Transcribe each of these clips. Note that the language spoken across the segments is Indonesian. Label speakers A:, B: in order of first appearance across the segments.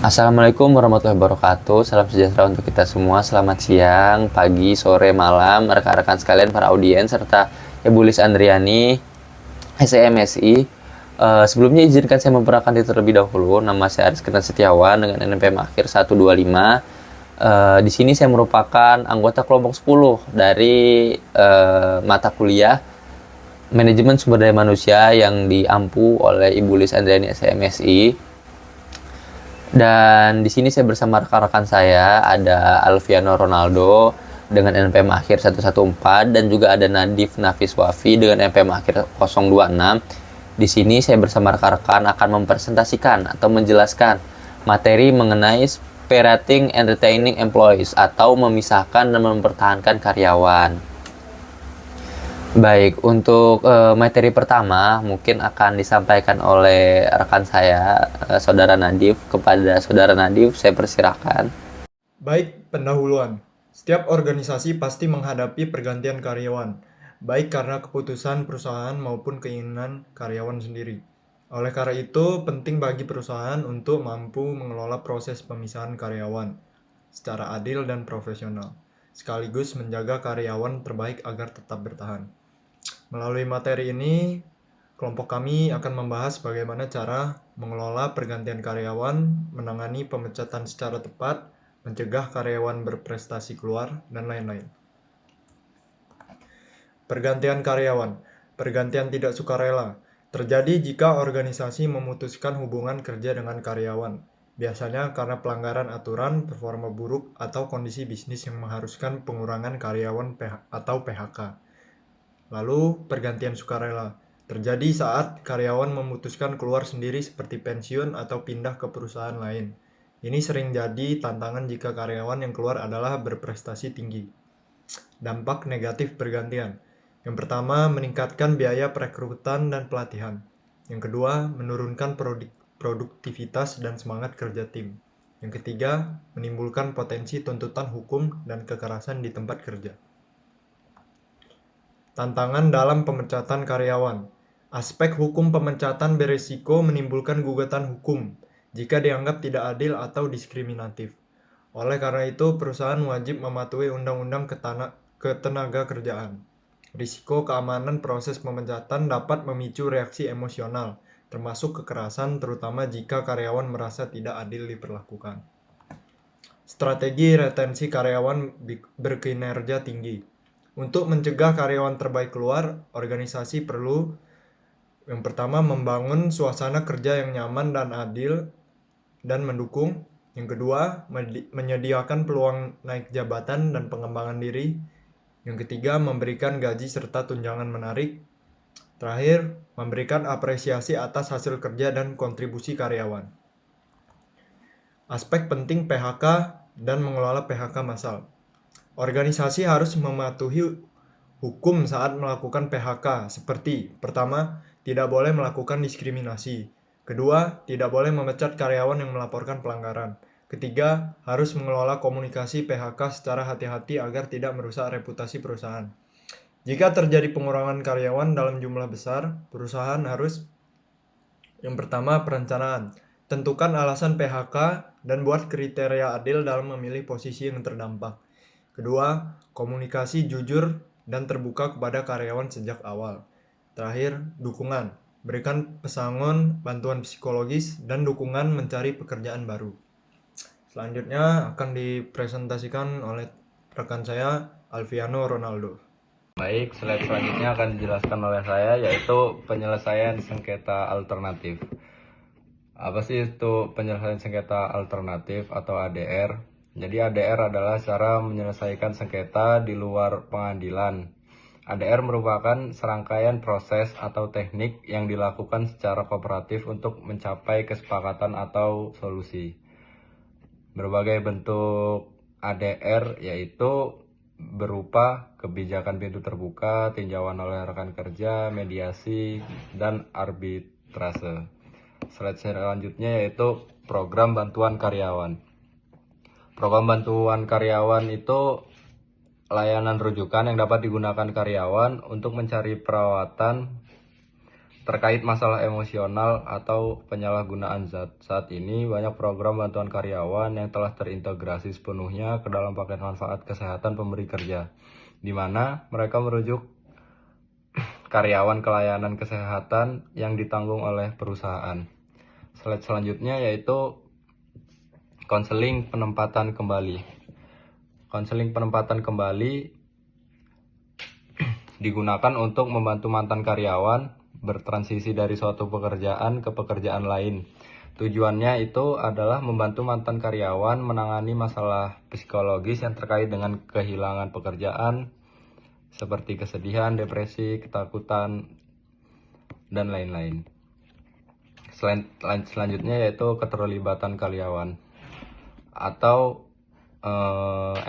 A: Assalamualaikum warahmatullahi wabarakatuh. Salam sejahtera untuk kita semua. Selamat siang, pagi, sore, malam, rekan-rekan sekalian, para audiens, serta Ibu Lis Andriani, SEMSI. Sebelumnya izinkan saya memperkenalkan diri terlebih dahulu. Nama saya Aris Ketan Setiawan dengan NPM akhir 125. Di sini saya merupakan anggota kelompok 10 dari mata kuliah Manajemen Sumber Daya Manusia yang diampu oleh Ibu Lis Andriani SMSI. Dan di sini saya bersama rekan-rekan saya, ada Alfiano Ronaldo dengan NPM akhir 114 dan juga ada Nadif Nafis Wafi dengan NPM akhir 026. Di sini saya bersama rekan-rekan akan mempresentasikan atau menjelaskan materi mengenai separating and retaining employees atau memisahkan dan mempertahankan karyawan. Baik, untuk materi pertama mungkin akan disampaikan oleh rekan saya, Saudara Nadif. Kepada Saudara Nadif, saya persilakan.
B: Baik, pendahuluan. Setiap organisasi pasti menghadapi pergantian karyawan, baik karena keputusan perusahaan maupun keinginan karyawan sendiri. Oleh karena itu, penting bagi perusahaan untuk mampu mengelola proses pemisahan karyawan secara adil dan profesional, sekaligus menjaga karyawan terbaik agar tetap bertahan. Melalui materi ini, kelompok kami akan membahas bagaimana cara mengelola pergantian karyawan, menangani pemecatan secara tepat, mencegah karyawan berprestasi keluar, dan lain-lain. Pergantian karyawan. Pergantian tidak sukarela terjadi jika organisasi memutuskan hubungan kerja dengan karyawan, biasanya karena pelanggaran aturan, performa buruk, atau kondisi bisnis yang mengharuskan pengurangan karyawan atau PHK. Lalu, pergantian sukarela terjadi saat karyawan memutuskan keluar sendiri seperti pensiun atau pindah ke perusahaan lain. Ini sering jadi tantangan jika karyawan yang keluar adalah berprestasi tinggi. Dampak negatif pergantian. Yang pertama, meningkatkan biaya perekrutan dan pelatihan. Yang kedua, menurunkan produktivitas dan semangat kerja tim. Yang ketiga, menimbulkan potensi tuntutan hukum dan kekerasan di tempat kerja. Tantangan dalam pemecatan karyawan. Aspek hukum pemecatan beresiko menimbulkan gugatan hukum jika dianggap tidak adil atau diskriminatif. Oleh karena itu, perusahaan wajib mematuhi Undang-Undang Ketenagakerjaan. Risiko keamanan proses pemecatan dapat memicu reaksi emosional, termasuk kekerasan, terutama jika karyawan merasa tidak adil diperlakukan. Strategi retensi karyawan berkinerja tinggi. Untuk mencegah karyawan terbaik keluar, organisasi perlu yang pertama membangun suasana kerja yang nyaman dan adil dan mendukung. Yang kedua, menyediakan peluang naik jabatan dan pengembangan diri. Yang ketiga, memberikan gaji serta tunjangan menarik. Terakhir, memberikan apresiasi atas hasil kerja dan kontribusi karyawan. Aspek penting PHK dan mengelola PHK massal. Organisasi harus mematuhi hukum saat melakukan PHK, seperti pertama, tidak boleh melakukan diskriminasi. Kedua, tidak boleh memecat karyawan yang melaporkan pelanggaran. Ketiga, harus mengelola komunikasi PHK secara hati-hati agar tidak merusak reputasi perusahaan. Jika terjadi pengurangan karyawan dalam jumlah besar, perusahaan harus yang pertama, perencanaan. Tentukan alasan PHK dan buat kriteria adil dalam memilih posisi yang terdampak. Kedua, komunikasi jujur dan terbuka kepada karyawan sejak awal. Terakhir, dukungan. Berikan pesangon, bantuan psikologis, dan dukungan mencari pekerjaan baru. Selanjutnya akan dipresentasikan oleh rekan saya, Alfiano Ronaldo.
C: Baik, slide selanjutnya akan dijelaskan oleh saya, yaitu penyelesaian sengketa alternatif. Apa sih itu penyelesaian sengketa alternatif atau ADR? Jadi ADR adalah cara menyelesaikan sengketa di luar pengadilan. ADR merupakan serangkaian proses atau teknik yang dilakukan secara kooperatif untuk mencapai kesepakatan atau solusi. Berbagai bentuk ADR yaitu berupa kebijakan pintu terbuka, tinjauan oleh rekan kerja, mediasi, dan arbitrase. Slide selanjutnya yaitu program bantuan karyawan. Program bantuan karyawan itu layanan rujukan yang dapat digunakan karyawan untuk mencari perawatan Terkait masalah emosional atau penyalahgunaan zat, saat ini banyak program bantuan karyawan yang telah terintegrasi sepenuhnya ke dalam paket manfaat kesehatan pemberi kerja, di mana mereka merujuk karyawan ke layanan kesehatan yang ditanggung oleh perusahaan. Slide selanjutnya yaitu konseling penempatan kembali. Konseling penempatan kembali digunakan untuk membantu mantan karyawan bertransisi dari suatu pekerjaan ke pekerjaan lain. Tujuannya itu adalah membantu mantan karyawan menangani masalah psikologis yang terkait dengan kehilangan pekerjaan, seperti kesedihan, depresi, ketakutan, dan lain-lain. Selanjutnya yaitu keterlibatan karyawan atau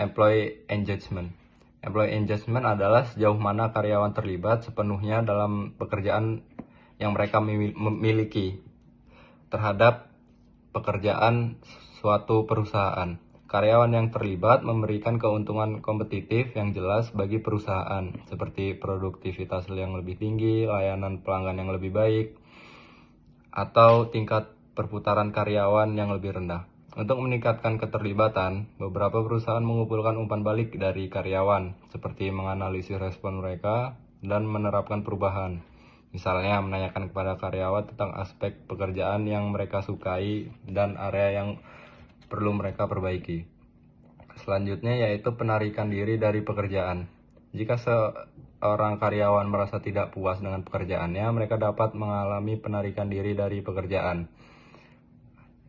C: employee engagement. Employee engagement adalah sejauh mana karyawan terlibat sepenuhnya dalam pekerjaan yang mereka miliki terhadap pekerjaan suatu perusahaan. Karyawan yang terlibat memberikan keuntungan kompetitif yang jelas bagi perusahaan, seperti produktivitas yang lebih tinggi, layanan pelanggan yang lebih baik, atau tingkat perputaran karyawan yang lebih rendah. Untuk meningkatkan keterlibatan, beberapa perusahaan mengumpulkan umpan balik dari karyawan, seperti menganalisis respon mereka dan menerapkan perubahan. Misalnya, menanyakan kepada karyawan tentang aspek pekerjaan yang mereka sukai dan area yang perlu mereka perbaiki. Selanjutnya yaitu penarikan diri dari pekerjaan. Jika seorang karyawan merasa tidak puas dengan pekerjaannya, mereka dapat mengalami penarikan diri dari pekerjaan,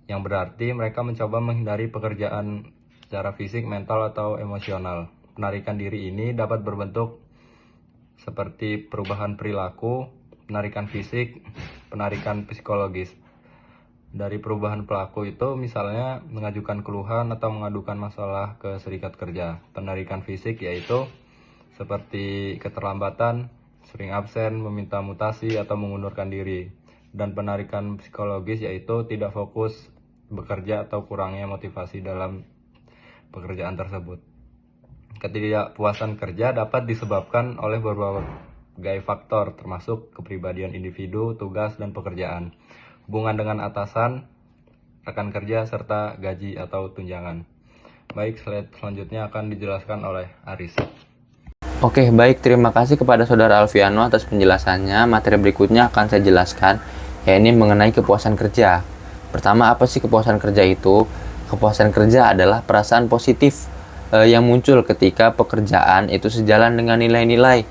C: yang berarti mereka mencoba menghindari pekerjaan secara fisik, mental, atau emosional. Penarikan diri ini dapat berbentuk seperti perubahan perilaku, penarikan fisik, penarikan psikologis. Dari perubahan pelaku itu misalnya mengajukan keluhan atau mengadukan masalah ke serikat kerja. Penarikan fisik yaitu seperti keterlambatan, sering absen, meminta mutasi, atau mengundurkan diri. Dan penarikan psikologis yaitu tidak fokus bekerja atau kurangnya motivasi dalam pekerjaan tersebut. Ketidakpuasan kerja dapat disebabkan oleh berbagai faktor, termasuk kepribadian individu, tugas, dan pekerjaan, hubungan dengan atasan, rekan kerja, serta gaji atau tunjangan. Baik, slide selanjutnya akan dijelaskan oleh Aris.
A: Oke, baik. Terima kasih kepada Saudara Alfiano atas penjelasannya. Materi berikutnya akan saya jelaskan, yaitu mengenai kepuasan kerja. Pertama, apa sih kepuasan kerja itu? Kepuasan kerja adalah perasaan positif yang muncul ketika pekerjaan itu sejalan dengan nilai-nilai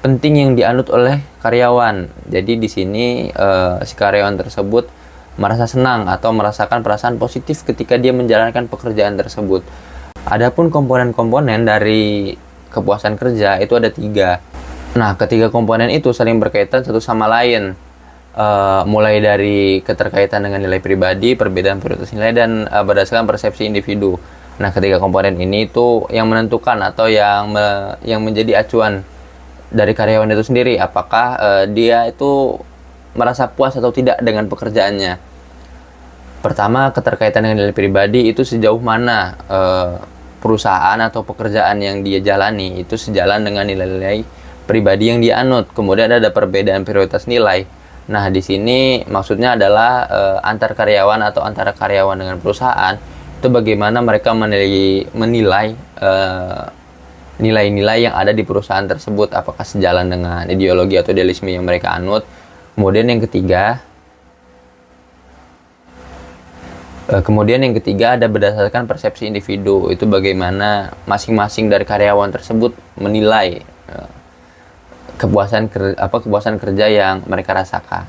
A: penting yang dianut oleh karyawan. Jadi di sini si karyawan tersebut merasa senang atau merasakan perasaan positif ketika dia menjalankan pekerjaan tersebut. Adapun komponen-komponen dari kepuasan kerja itu ada 3. Nah, ketiga komponen itu saling berkaitan satu sama lain. Mulai dari keterkaitan dengan nilai pribadi, perbedaan prioritas nilai, dan berdasarkan persepsi individu. Nah, ketiga komponen ini itu yang menentukan atau yang menjadi acuan dari karyawan itu sendiri, apakah dia itu merasa puas atau tidak dengan pekerjaannya. Pertama, keterkaitan dengan nilai pribadi itu sejauh mana perusahaan atau pekerjaan yang dia jalani itu sejalan dengan nilai-nilai pribadi yang dia anut. Kemudian ada perbedaan prioritas nilai. Nah, di sini maksudnya adalah antar karyawan atau antara karyawan dengan perusahaan itu bagaimana mereka menilai nilai-nilai yang ada di perusahaan tersebut, apakah sejalan dengan ideologi atau idealisme yang mereka anut. Kemudian yang ketiga ada berdasarkan persepsi individu, itu bagaimana masing-masing dari karyawan tersebut menilai kepuasan kerja yang mereka rasakan.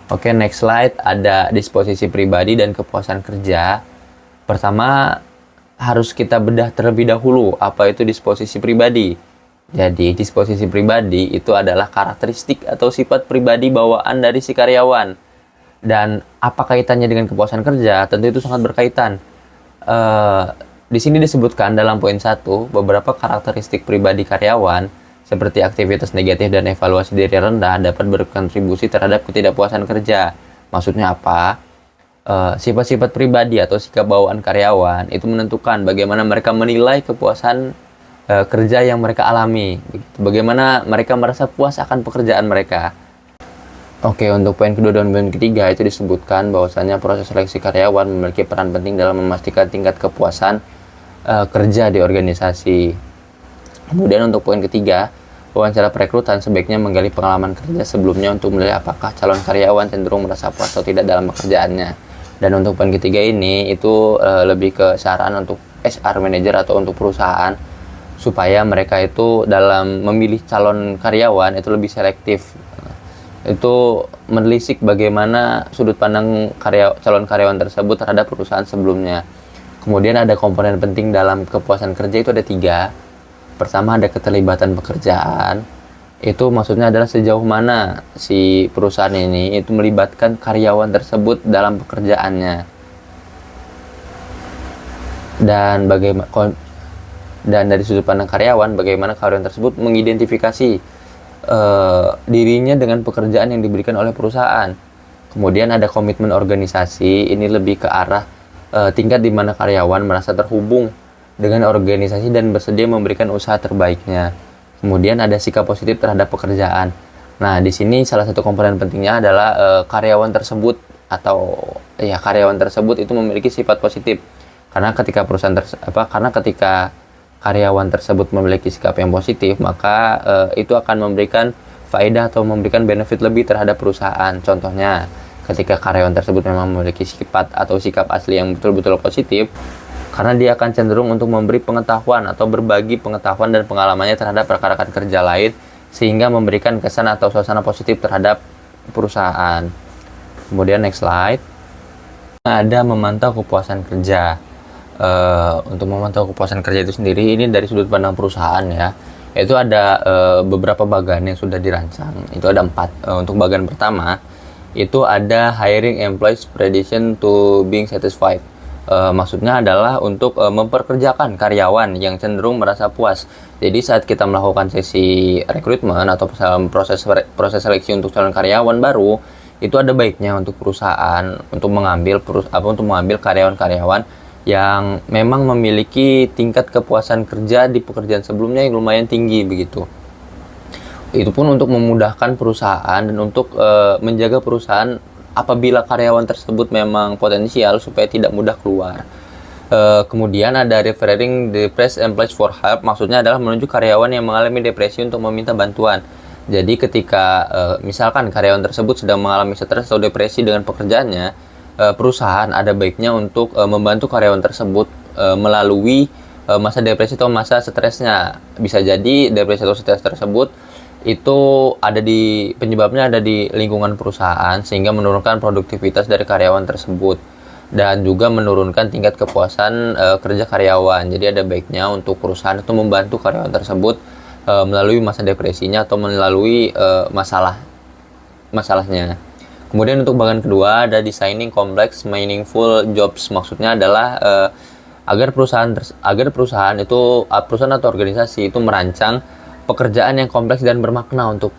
A: Oke, next slide. Ada disposisi pribadi dan kepuasan kerja. Pertama, harus kita bedah terlebih dahulu apa itu disposisi pribadi. Jadi, disposisi pribadi itu adalah karakteristik atau sifat pribadi bawaan dari si karyawan. Dan apa kaitannya dengan kepuasan kerja? Tentu itu sangat berkaitan. Di sini disebutkan dalam poin 1 beberapa karakteristik pribadi karyawan seperti aktivitas negatif dan evaluasi diri rendah dapat berkontribusi terhadap ketidakpuasan kerja. Maksudnya apa? Sifat-sifat pribadi atau sikap bawaan karyawan itu menentukan bagaimana mereka menilai kepuasan kerja yang mereka alami. Bagaimana mereka merasa puas akan pekerjaan mereka. Oke, untuk poin kedua dan poin ketiga itu disebutkan bahwasannya proses seleksi karyawan memiliki peran penting dalam memastikan tingkat kepuasan kerja di organisasi. Kemudian untuk poin ketiga, wawancara perekrutan sebaiknya menggali pengalaman kerja sebelumnya untuk melihat apakah calon karyawan cenderung merasa puas atau tidak dalam pekerjaannya. Dan untuk poin ketiga ini itu lebih ke saran untuk HR manager atau untuk perusahaan supaya mereka itu dalam memilih calon karyawan itu lebih selektif. Itu menelisik bagaimana sudut pandang calon karyawan tersebut terhadap perusahaan sebelumnya. Kemudian ada komponen penting dalam kepuasan kerja itu ada 3. Pertama ada keterlibatan pekerjaan. Itu maksudnya adalah sejauh mana si perusahaan ini itu melibatkan karyawan tersebut dalam pekerjaannya. Dan dari sudut pandang karyawan, bagaimana karyawan tersebut mengidentifikasi dirinya dengan pekerjaan yang diberikan oleh perusahaan. Kemudian ada komitmen organisasi, ini lebih ke arah tingkat di mana karyawan merasa terhubung dengan organisasi dan bersedia memberikan usaha terbaiknya. Kemudian ada sikap positif terhadap pekerjaan. Nah, di sini salah satu komponen pentingnya adalah karyawan tersebut itu memiliki sifat positif. Karena ketika karyawan tersebut memiliki sikap yang positif, maka itu akan memberikan faedah atau memberikan benefit lebih terhadap perusahaan. Contohnya, ketika karyawan tersebut memang memiliki sifat atau sikap asli yang betul-betul positif, karena dia akan cenderung untuk memberi pengetahuan atau berbagi pengetahuan dan pengalamannya terhadap rekan-rekan kerja lain, sehingga memberikan kesan atau suasana positif terhadap perusahaan. Kemudian next slide. Ada memantau kepuasan kerja. Untuk memantau kepuasan kerja itu sendiri, ini dari sudut pandang perusahaan ya, itu ada beberapa bagian yang sudah dirancang. Itu ada 4. Untuk bagian pertama itu ada hiring employees prediction to being satisfied. Maksudnya adalah untuk memperkerjakan karyawan yang cenderung merasa puas. Jadi saat kita melakukan sesi rekrutmen atau proses seleksi untuk calon karyawan baru, itu ada baiknya untuk perusahaan untuk mengambil karyawan-karyawan yang memang memiliki tingkat kepuasan kerja di pekerjaan sebelumnya yang lumayan tinggi begitu. Itu pun untuk memudahkan perusahaan dan untuk menjaga perusahaan apabila karyawan tersebut memang potensial supaya tidak mudah keluar. Kemudian ada referring depressed employees for help, maksudnya adalah menunjuk karyawan yang mengalami depresi untuk meminta bantuan. Jadi ketika misalkan karyawan tersebut sedang mengalami stres atau depresi dengan pekerjaannya, perusahaan ada baiknya untuk membantu karyawan tersebut melalui masa depresi atau masa stresnya. Bisa jadi depresi atau stres tersebut itu penyebabnya ada di lingkungan perusahaan, sehingga menurunkan produktivitas dari karyawan tersebut dan juga menurunkan tingkat kepuasan kerja karyawan. Jadi ada baiknya untuk perusahaan itu membantu karyawan tersebut melalui masa depresinya atau melalui masalahnya. Kemudian untuk bagian kedua ada designing complex meaningful jobs, maksudnya adalah agar perusahaan atau organisasi itu merancang pekerjaan yang kompleks dan bermakna untuk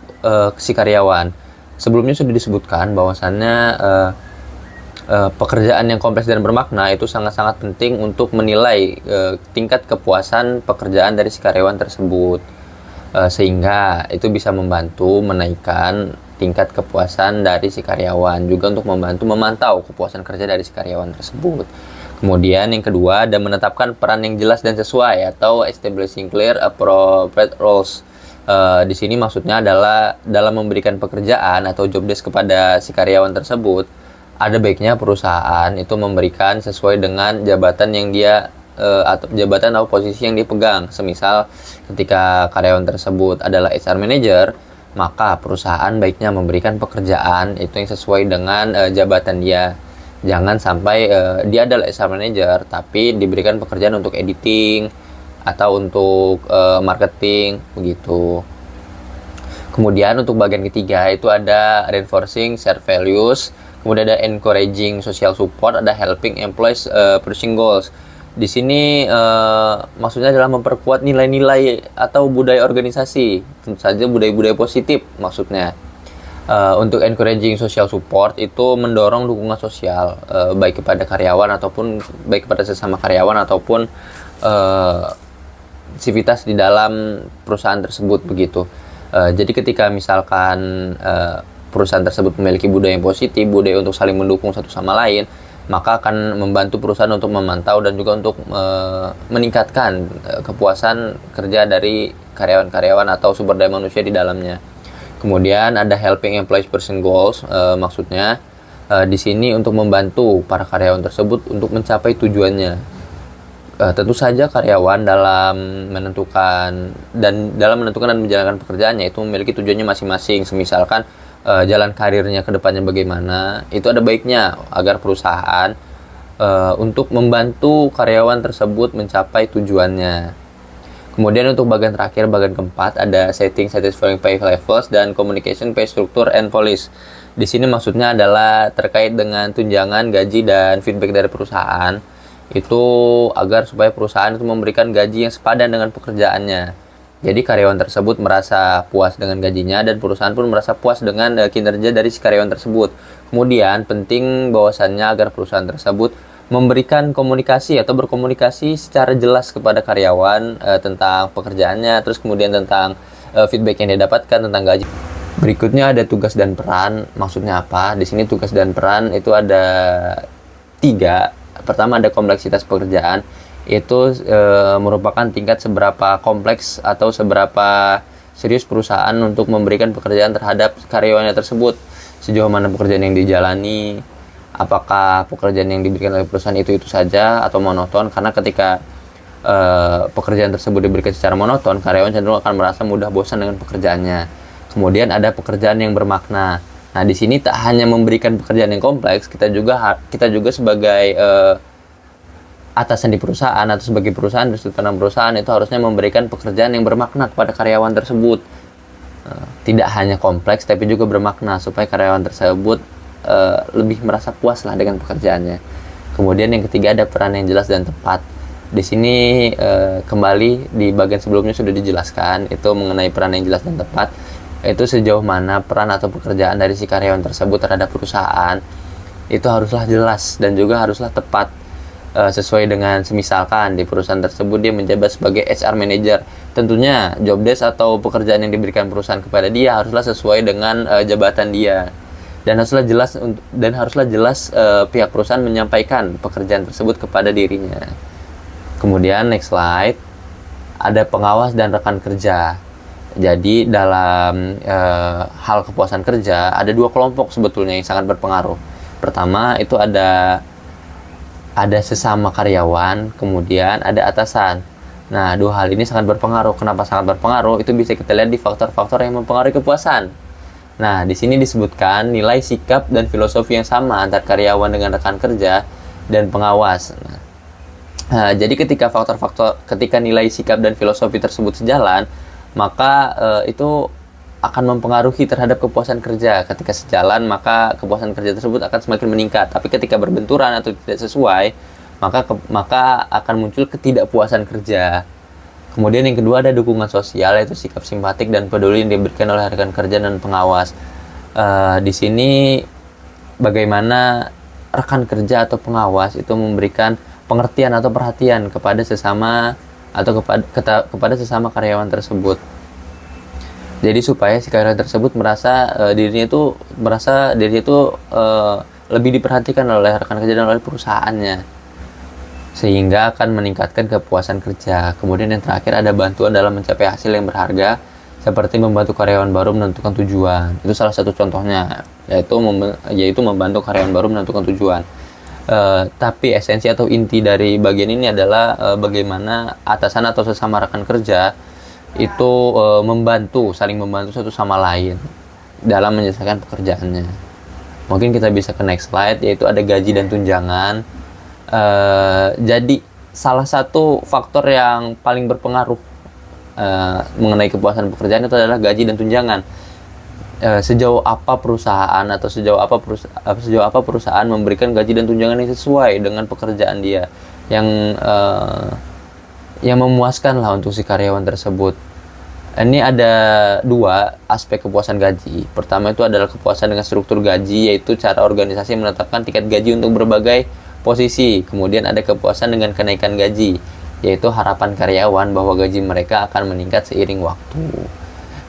A: si karyawan. Sebelumnya sudah disebutkan bahwasannya pekerjaan yang kompleks dan bermakna itu sangat-sangat penting untuk menilai tingkat kepuasan pekerjaan dari si karyawan tersebut, sehingga itu bisa membantu menaikkan tingkat kepuasan dari si karyawan, juga untuk membantu memantau kepuasan kerja dari si karyawan tersebut. Kemudian yang kedua ada menetapkan peran yang jelas dan sesuai atau establishing clear appropriate roles. Di sini maksudnya adalah dalam memberikan pekerjaan atau job desk kepada si karyawan tersebut, ada baiknya perusahaan itu memberikan sesuai dengan jabatan yang dia atau jabatan atau posisi yang dipegang. Semisal ketika karyawan tersebut adalah HR manager, maka perusahaan baiknya memberikan pekerjaan itu yang sesuai dengan jabatan dia. Jangan sampai dia adalah HR manager tapi diberikan pekerjaan untuk editing atau untuk marketing begitu. Kemudian untuk bagian ketiga itu ada reinforcing shared values, kemudian ada encouraging social support, ada helping employees pushing goals. Di sini maksudnya adalah memperkuat nilai-nilai atau budaya organisasi, tentu saja budaya-budaya positif maksudnya. Untuk encouraging social support itu mendorong dukungan sosial baik kepada karyawan ataupun baik kepada sesama karyawan ataupun sivitas di dalam perusahaan tersebut begitu. Jadi ketika misalkan perusahaan tersebut memiliki budaya yang positif, budaya untuk saling mendukung satu sama lain, maka akan membantu perusahaan untuk memantau dan juga untuk meningkatkan kepuasan kerja dari karyawan-karyawan atau sumber daya manusia di dalamnya. Kemudian ada helping employees person goals, maksudnya di sini untuk membantu para karyawan tersebut untuk mencapai tujuannya. Tentu saja karyawan dalam menentukan dan menjalankan pekerjaannya itu memiliki tujuannya masing-masing. Misalkan jalan karirnya ke depannya bagaimana, itu ada baiknya agar perusahaan untuk membantu karyawan tersebut mencapai tujuannya. Kemudian untuk bagian terakhir, bagian keempat, ada setting satisfying pay levels dan communication pay structure and policy. Di sini maksudnya adalah terkait dengan tunjangan, gaji, dan feedback dari perusahaan. Itu agar supaya perusahaan itu memberikan gaji yang sepadan dengan pekerjaannya. Jadi karyawan tersebut merasa puas dengan gajinya dan perusahaan pun merasa puas dengan kinerja dari si karyawan tersebut. Kemudian penting bahwasannya agar perusahaan tersebut memberikan komunikasi atau berkomunikasi secara jelas kepada karyawan tentang pekerjaannya, terus kemudian tentang feedback yang dia dapatkan tentang gaji. Berikutnya ada tugas dan peran. Maksudnya apa? Di sini tugas dan peran itu ada 3. Pertama ada kompleksitas pekerjaan, itu merupakan tingkat seberapa kompleks atau seberapa serius perusahaan untuk memberikan pekerjaan terhadap karyawannya tersebut, sejauh mana pekerjaan yang dijalani, apakah pekerjaan yang diberikan oleh perusahaan itu saja atau monoton. Karena ketika pekerjaan tersebut diberikan secara monoton, karyawan cenderung akan merasa mudah bosan dengan pekerjaannya. Kemudian ada pekerjaan yang bermakna. Nah, di sini tak hanya memberikan pekerjaan yang kompleks, kita juga sebagai atasan di perusahaan atau sebagai perusahaan, struktur perusahaan itu harusnya memberikan pekerjaan yang bermakna kepada karyawan tersebut. Tidak hanya kompleks tapi juga bermakna supaya karyawan tersebut lebih merasa puas lah dengan pekerjaannya. Kemudian yang ketiga ada peran yang jelas dan tepat. Di sini kembali di bagian sebelumnya sudah dijelaskan itu mengenai peran yang jelas dan tepat. Itu sejauh mana peran atau pekerjaan dari si karyawan tersebut terhadap perusahaan itu haruslah jelas dan juga haruslah tepat, sesuai dengan semisalkan di perusahaan tersebut dia menjabat sebagai HR manager, tentunya job desk atau pekerjaan yang diberikan perusahaan kepada dia haruslah sesuai dengan jabatan dia dan haruslah jelas pihak perusahaan menyampaikan pekerjaan tersebut kepada dirinya. Kemudian next slide, ada pengawas dan rekan kerja. Jadi dalam hal kepuasan kerja ada 2 kelompok sebetulnya yang sangat berpengaruh. Pertama itu ada sesama karyawan, kemudian ada atasan. Nah, 2 hal ini sangat berpengaruh. Kenapa sangat berpengaruh? Itu bisa kita lihat di faktor-faktor yang mempengaruhi kepuasan. Nah, di sini disebutkan nilai sikap dan filosofi yang sama antara karyawan dengan rekan kerja dan pengawas. Nah, jadi ketika nilai sikap dan filosofi tersebut sejalan, maka itu akan mempengaruhi terhadap kepuasan kerja. Ketika sejalan, maka kepuasan kerja tersebut akan semakin meningkat. Tapi ketika berbenturan atau tidak sesuai, maka akan muncul ketidakpuasan kerja. Kemudian yang kedua ada dukungan sosial, yaitu sikap simpatik dan peduli yang diberikan oleh rekan kerja dan pengawas. Di sini bagaimana rekan kerja atau pengawas itu memberikan pengertian atau perhatian kepada sesama atau kepada sesama karyawan tersebut. Jadi supaya si karyawan tersebut merasa dirinya itu lebih diperhatikan oleh rekan kerja dan oleh perusahaannya, sehingga akan meningkatkan kepuasan kerja. Kemudian yang terakhir ada bantuan dalam mencapai hasil yang berharga, seperti membantu karyawan baru menentukan tujuan. Itu salah satu contohnya, yaitu membantu karyawan baru menentukan tujuan. Tapi esensi atau inti dari bagian ini adalah bagaimana atasan atau sesama rekan kerja itu saling membantu satu sama lain dalam menyelesaikan pekerjaannya. Mungkin kita bisa ke next slide, yaitu ada gaji dan tunjangan. Jadi salah satu faktor yang paling berpengaruh mengenai kepuasan pekerjaan itu adalah gaji dan tunjangan. Sejauh apa perusahaan atau sejauh apa perusahaan memberikan gaji dan tunjangan yang sesuai dengan pekerjaan dia, yang memuaskan lah untuk si karyawan tersebut. Ini ada 2 aspek kepuasan gaji. Pertama itu adalah kepuasan dengan struktur gaji, yaitu cara organisasi menetapkan tingkat gaji untuk berbagai posisi. Kemudian ada kepuasan dengan kenaikan gaji, yaitu harapan karyawan bahwa gaji mereka akan meningkat seiring waktu.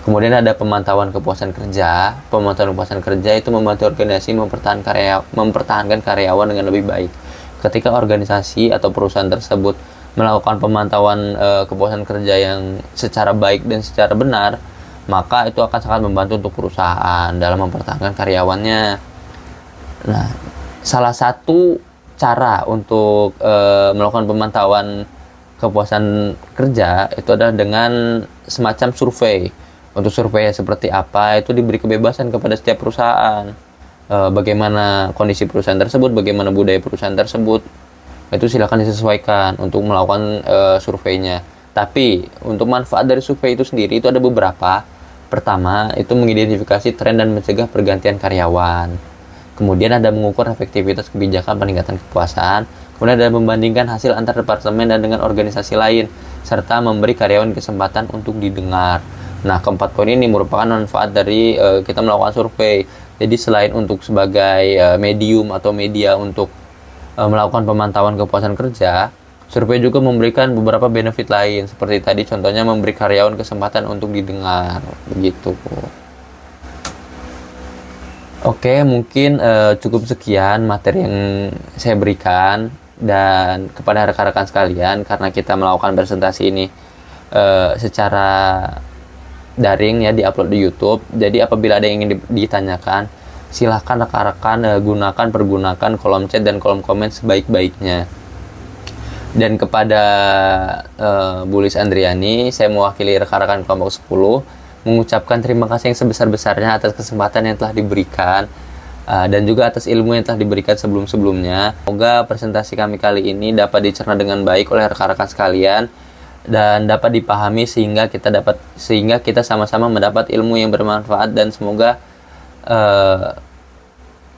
A: Kemudian ada pemantauan kepuasan kerja. Pemantauan kepuasan kerja itu membantu organisasi mempertahankan karyawan dengan lebih baik. Ketika organisasi atau perusahaan tersebut melakukan pemantauan kepuasan kerja yang secara baik dan secara benar, maka itu akan sangat membantu untuk perusahaan dalam mempertahankan karyawannya. Nah, salah satu cara untuk melakukan pemantauan kepuasan kerja itu adalah dengan semacam survei. Untuk survei seperti apa itu diberi kebebasan kepada setiap perusahaan. Bagaimana kondisi perusahaan tersebut, bagaimana budaya perusahaan tersebut, itu silakan disesuaikan untuk melakukan surveinya. Tapi untuk manfaat dari survei itu sendiri itu ada beberapa. Pertama, itu mengidentifikasi tren dan mencegah pergantian karyawan. Kemudian ada mengukur efektivitas kebijakan peningkatan kepuasan. Kemudian ada membandingkan hasil antar departemen dan dengan organisasi lain, serta memberi karyawan kesempatan untuk didengar. Nah, keempat poin ini merupakan manfaat dari kita melakukan survei. Jadi selain untuk sebagai medium atau media untuk melakukan pemantauan kepuasan kerja, survei juga memberikan beberapa benefit lain. Seperti tadi contohnya memberi karyawan kesempatan untuk didengar. Begitu. Oke, mungkin cukup sekian materi yang saya berikan. Dan kepada rekan-rekan sekalian, karena kita melakukan presentasi ini secara daring ya, diupload di YouTube. Jadi apabila ada yang ingin ditanyakan, silahkan rekan-rekan pergunakan kolom chat dan kolom komen sebaik-baiknya. Dan kepada Bu Lis Andriani, saya mewakili rekan-rekan kelompok 10 mengucapkan terima kasih yang sebesar-besarnya atas kesempatan yang telah diberikan dan juga atas ilmu yang telah diberikan sebelum-sebelumnya. Semoga presentasi kami kali ini dapat dicerna dengan baik oleh rekan-rekan sekalian dan dapat dipahami sehingga kita sama-sama mendapat ilmu yang bermanfaat dan semoga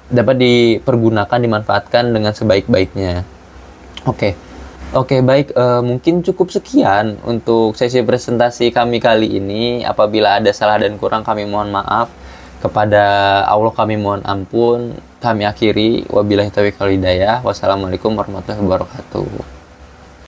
A: dapat dipergunakan, dimanfaatkan dengan sebaik-baiknya. Oke, baik, mungkin cukup sekian untuk sesi presentasi kami kali ini. Apabila ada salah dan kurang kami mohon maaf. Kepada Allah kami mohon ampun. Kami akhiri, wabillahi taufiq wal hidayah. Wassalamualaikum warahmatullahi wabarakatuh.